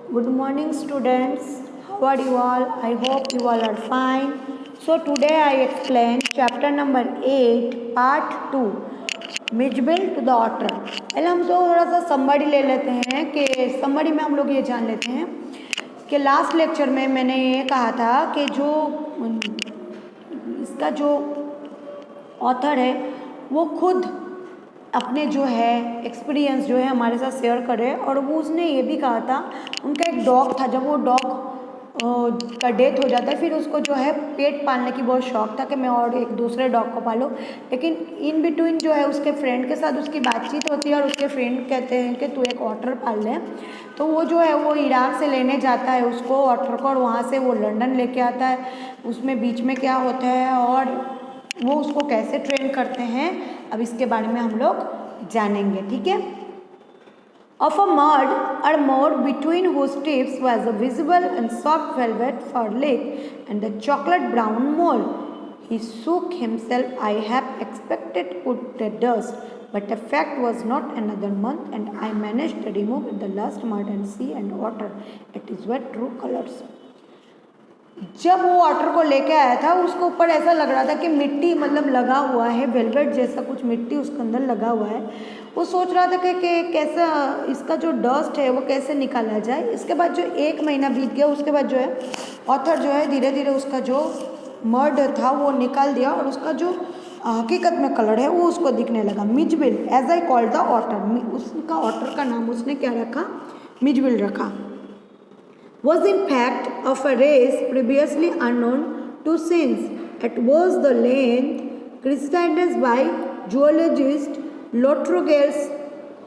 Good morning, students. How are you all? I hope you all are fine. So today I explain chapter number 8, part 2, Mijbil to the otter. पहले हम तो थोड़ा सा summary ले लेते हैं कि समरी में हम लोग ये जान लेते हैं कि लास्ट लेक्चर में मैंने ये कहा था कि जो इसका जो ऑथर है वो खुद अपने जो है एक्सपीरियंस जो है हमारे साथ शेयर करे, और वो उसने ये भी कहा था उनका एक डॉग था। जब वो डॉग का डेथ हो जाता है फिर उसको जो है पेट पालने की बहुत शौक था कि मैं और एक दूसरे डॉग को पालूं, लेकिन इन बिटवीन जो है उसके फ्रेंड के साथ उसकी बातचीत होती है और उसके फ्रेंड कहते हैं कि तू एक ऑटर पाल ले। तो वो जो है वो इराक से लेने जाता है उसको ऑटर को, और वहाँ से वो लंदन लेके आता है। उसमें बीच में क्या होता है और वो उसको कैसे ट्रेन करते हैं, अब इसके बारे में हम लोग जानेंगे, ठीक है। Of a mud or more between whose tips was a visible and soft velvet fur leg and a chocolate brown mole. He shook himself. I have expected put the dust, but the fact was not another month, and I managed to remove the last mud and sea and water. It is wet true colors. जब वो water को लेके आया था उसको ऊपर ऐसा लग रहा था कि मिट्टी मतलब लगा हुआ है, वेलवेट जैसा कुछ मिट्टी उसके अंदर लगा हुआ है। वो सोच रहा था कि कैसा इसका जो डस्ट है वो कैसे निकाला जाए। इसके बाद जो 1 महीना बीत गया उसके बाद जो है ऑथर जो है धीरे धीरे उसका जो मर्ड था वो निकाल दिया और उसका जो हकीकत में कलर है वो उसको दिखने लगा। Mijbil as I called the otter, उसका ऑटर का नाम उसने क्या रखा, मिजबिल रखा। Was in fact of a race previously unknown to since. It was the length criticized by zoologist Lotrogales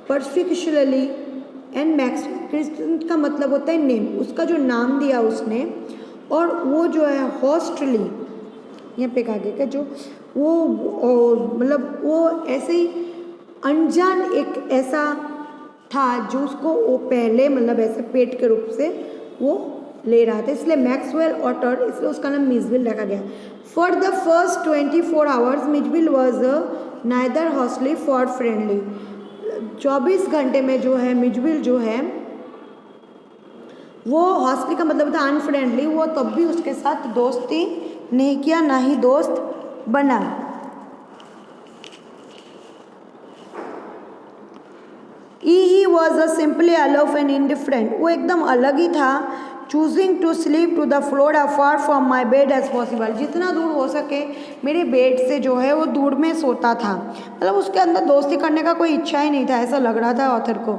particularly and Max Christian का मतलब होता है नेम, उसका जो नाम दिया उसने, और वो जो है हॉस्टली यहाँ पे आगे का जो वो मतलब वो ऐसे ही अनजान एक ऐसा था जो उसको वो पहले मतलब ऐसे पेट के रूप से वो ले रहा था, इसलिए मैक्सवेल ऑटर, इसलिए उसका नाम मिजबिल रखा गया। For the first 24 hours Mijbil was neither hostile for friendly. 24 घंटे में जो है मिजबिल जो है वो हॉस्टली का मतलब था अनफ्रेंडली, वो तब भी उसके साथ दोस्ती नहीं किया, ना ही दोस्त बना। He was a simply aloof and indifferent, वो एकदम अलग ही था। Choosing to sleep to the floor afar from my bed as possible, जितना दूर हो सके मेरे बेड से जो है वो दूर में सोता था, मतलब उसके अंदर दोस्ती करने का कोई इच्छा ही नहीं था, ऐसा लग रहा था ऑथर को।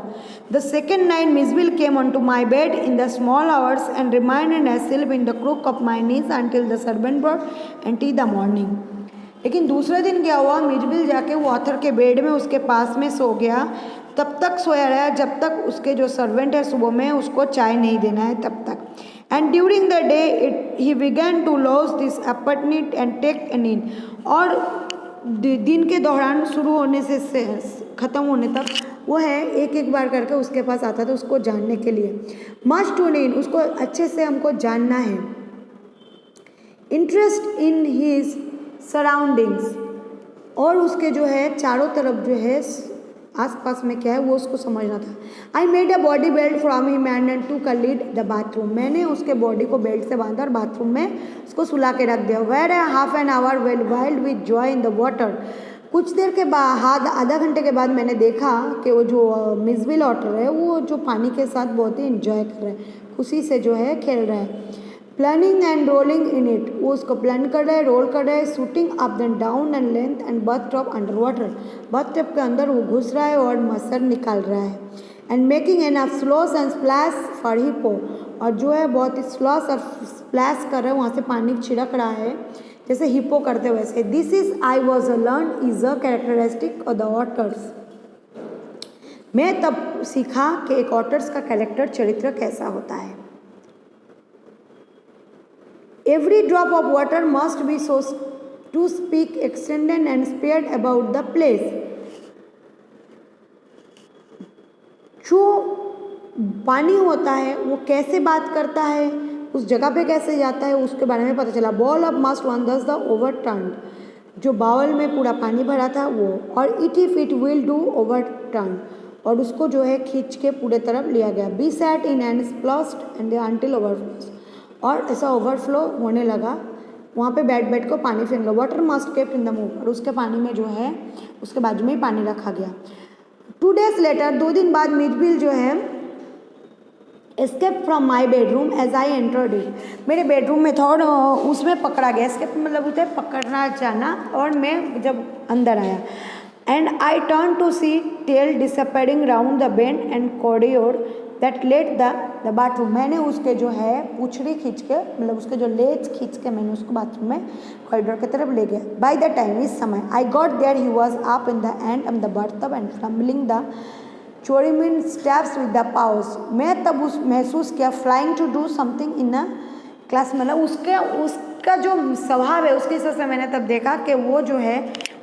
The second night Mijbil came on to my bed in the small hours and reminded asleep in the crook of my knees until the servant brought and tea the morning. लेकिन दूसरे दिन क्या हुआ, Mijbil जाके वो author के bed में उसके पास में सो गया, तब तक सोया रहा जब तक उसके जो सर्वेंट है सुबह में उसको चाय नहीं देना है तब तक। And during the day he began to lose this appetite and take an in, और दिन के दौरान शुरू होने से ख़त्म होने तक वो है एक एक बार करके उसके पास आता था उसको जानने के लिए। मस्ट टू इन, उसको अच्छे से हमको जानना है। इंटरेस्ट इन हिज सराउंडिंग्स, और उसके जो है चारों तरफ जो है आसपास में क्या है वो उसको समझना था। I made a body belt from him and to lead the bathroom, मैंने उसके बॉडी को बेल्ट से बांधा और बाथरूम में उसको सुला के रख दिया। Where half an hour well wild with joy in the water, कुछ देर के बाद आधा घंटे के बाद मैंने देखा कि वो जो मिजबिल ऑटर है वो जो पानी के साथ बहुत ही इंजॉय कर रहा है, खुशी से जो है खेल रहा है। Planning and rolling in it, वो उसको प्लान कर रहा है, रोल कर रहा है, shooting up and down and length and birth top under water, birth top के अंदर वो घुस रहा है और मसर निकाल रहा है। And making an of slosh and splash for hippo, और जो है बहुत ही स्लॉस और स्प्लैश कर रहा है, वहाँ से पानी छिड़क रहा है जैसे हिप्पो करते वैसे। This is I was a learn is a characteristic of the otters, मैं तब सीखा कि एक ऑटर्स का कैरेक्टर चरित्र कैसा होता है। Every drop of water must be so to speak extended and spread about the place. जो पानी होता है वो कैसे बात करता है, उस जगह पे कैसे जाता है, उसके बारे में पता चला। बॉल ऑफ मस्ट वन दस द ओवरटर्न, जो बाउल में पूरा पानी भरा था वो, और it if it will do overturn, और उसको जो है खींच के पूरे तरफ लिया गया। Be sat in and sploshed and until overflows, और ऐसा ओवरफ्लो होने लगा, वहाँ पे बैठ बैठ को पानी फेंक लो। Water must kept in the move, और उसके पानी में जो है उसके बाजू में ही पानी रखा गया। 2 days लेटर, 2 दिन बाद मिजबिल जो है escape from my bedroom as I entered it, मेरे बेडरूम में था और उसमें पकड़ा गया। एस्केप मतलब होता है पकड़ना जाना, और मैं जब अंदर आया, and I turn to see tail disappearing round the bend and corridor that led the bathroom, मैंने उसके जो है पूछड़ी खींच के, मतलब उसके जो लेज खींच के मैंने उसको बाथरूम में कॉरिडोर की तरफ ले गया। बाय द टाइम, इस समय, I got there he was up in the end of the bathtub and fumbling the chromium steps with the paws, मैं तब उस महसूस किया flying to do something in a class, मतलब उसका जो स्वभाव है उसके हिसाब से मैंने तब देखा कि वो जो है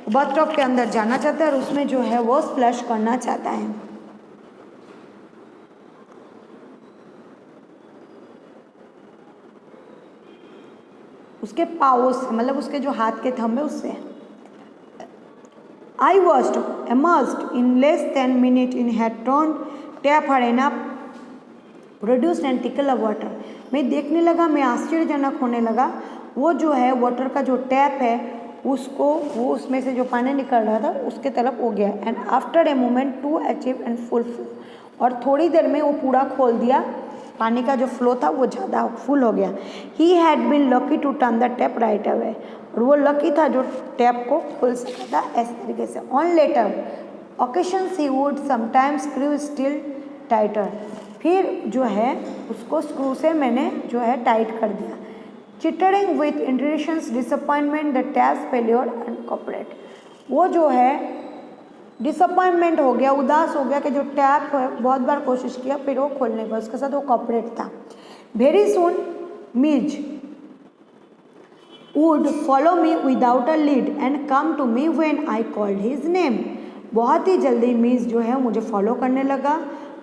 बाथटब के अंदर जाना चाहता है और उसमें जो है वो स्प्लैश करना चाहता है। उसके पाउस मतलब उसके जो हाथ के थंब है उससे। I was immersed in less than a minute in had turned tap her enough produced and tickle of water, मैं देखने लगा, मैं आश्चर्यजनक होने लगा। वो जो है वाटर का जो टैप है उसको, वो उसमें से जो पानी निकल रहा था उसके तरफ हो गया। And after a moment to achieve and full, और थोड़ी देर में वो पूरा खोल दिया, पानी का जो फ्लो था वो ज़्यादा फुल हो गया। He had been lucky to turn the tap right away, और वो लकी था जो टैप को खोल सकता था इस तरीके से। On later occasions he would sometimes screw still tighter, फिर जो है उसको स्क्रू से मैंने जो है टाइट कर दिया। Chittering with irritations disappointment the tap failure and cooperate, वो जो है डिसअपॉइंटमेंट हो गया, उदास हो गया कि जो टैप है बहुत बार कोशिश किया फिर वो खोलने पर, उसके साथ वो कॉपरेट था। Very soon Mij would follow me without a lead and come to me when I called his name, बहुत ही जल्दी मिज जो है मुझे फॉलो करने लगा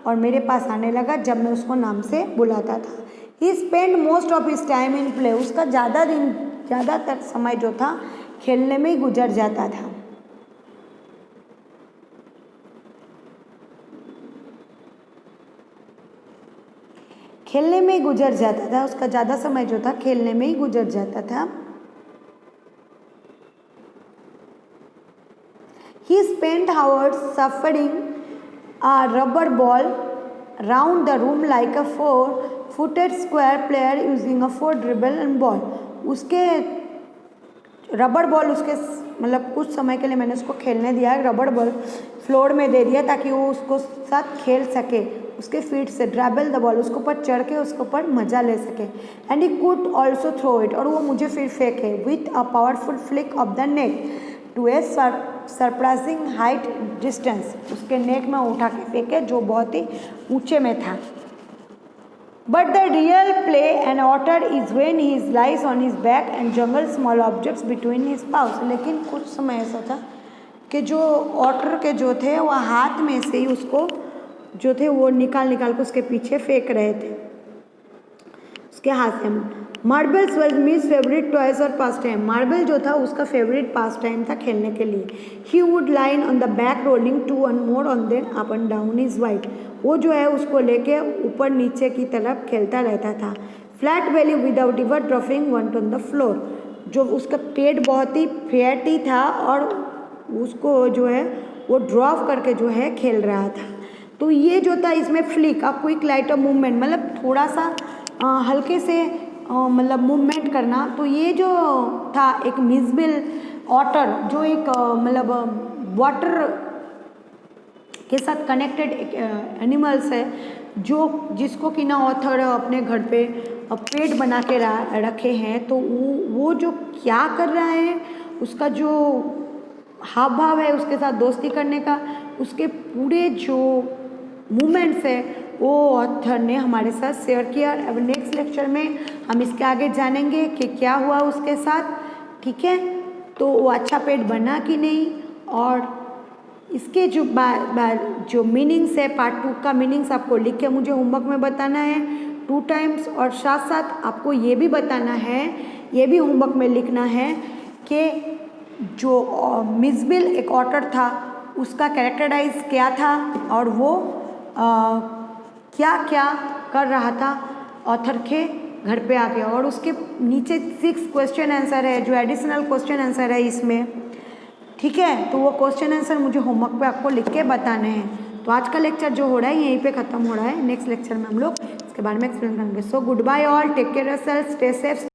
और मेरे पास आने लगा जब मैं उसको नाम से बुलाता था। He spent most of his time in play, उसका ज़्यादातर समय जो था खेलने में ही गुजर जाता था। खेलने में ही गुजर जाता था, उसका ज़्यादा समय जो था खेलने में ही गुजर जाता था। He spent hours suffering a rubber ball round the room like a 4-footed square player using a 4 dribble and ball, उसके रबर बॉल उसके मतलब कुछ समय के लिए मैंने उसको खेलने दिया, रबर बॉल फ्लोर में दे दिया ताकि वो उसको साथ खेल सके, उसके फीट से ड्रैबल द बॉल, उसके ऊपर चढ़ के उसके ऊपर मज़ा ले सके। And he could also throw it, और वो मुझे फिर फेंके with a powerful flick of the neck to a surprising height distance, उसके नेक में उठा के फेंके जो बहुत ही ऊंचे में था। But the real play and otter is when he lies on his back and juggle small objects between his paws, लेकिन कुछ समय ऐसा था कि जो ऑटर के जो थे वह हाथ में से ही उसको जो थे वो निकाल के उसके पीछे फेंक रहे थे उसके हाथ से। मार्बल्स वॉज मीज फेवरेट टॉयज और पास टाइम, मार्बल जो था उसका फेवरेट पास टाइम था खेलने के लिए। He would line on the back rolling to and more on then up and down is white, वो जो है उसको लेके ऊपर नीचे की तरफ खेलता रहता था। Flat valley without इवर dropping one on the floor, जो उसका पेट बहुत ही फैट ही था और उसको जो है वो ड्रॉप करके जो है खेल रहा था। तो ये जो था इसमें फ्लिक, आप क्विक लाइट ऑफ मूवमेंट, मतलब थोड़ा सा हल्के से मतलब मूवमेंट करना। तो ये जो था एक मिजबिल ऑटर जो एक मतलब वाटर के साथ कनेक्टेड एक एनिमल्स है, जो जिसको कि ना ऑथर अपने घर पे पेट बना के रखे हैं। तो वो जो क्या कर रहा है, उसका जो हाव भाव है उसके साथ दोस्ती करने का, उसके पूरे जो मूवमेंट्स है वो ऑथर ने हमारे साथ शेयर किया। अब नेक्स्ट लेक्चर में हम इसके आगे जानेंगे कि क्या हुआ उसके साथ, ठीक है। तो वो अच्छा पेट बना कि नहीं, और इसके जो जो मीनिंग्स है, पार्ट 2 का मीनिंग्स आपको लिख के मुझे होमवर्क में बताना है 2 टाइम्स, और साथ साथ आपको ये भी बताना है, ये भी होमवर्क में लिखना है कि जो मिजबिल एक ऑटर था उसका कैरेक्टराइज क्या था और वो क्या क्या कर रहा था ऑथर के घर पे आके। और उसके नीचे 6 क्वेश्चन आंसर है जो एडिशनल क्वेश्चन आंसर है इसमें, ठीक है। तो वो क्वेश्चन आंसर मुझे होमवर्क पे आपको लिख के बताने हैं। तो आज का लेक्चर जो हो रहा है यहीं पे ख़त्म हो रहा है। नेक्स्ट लेक्चर में हम लोग इसके बारे में एक्सप्लेन करेंगे। So good bye all, take care yourself, stay safe.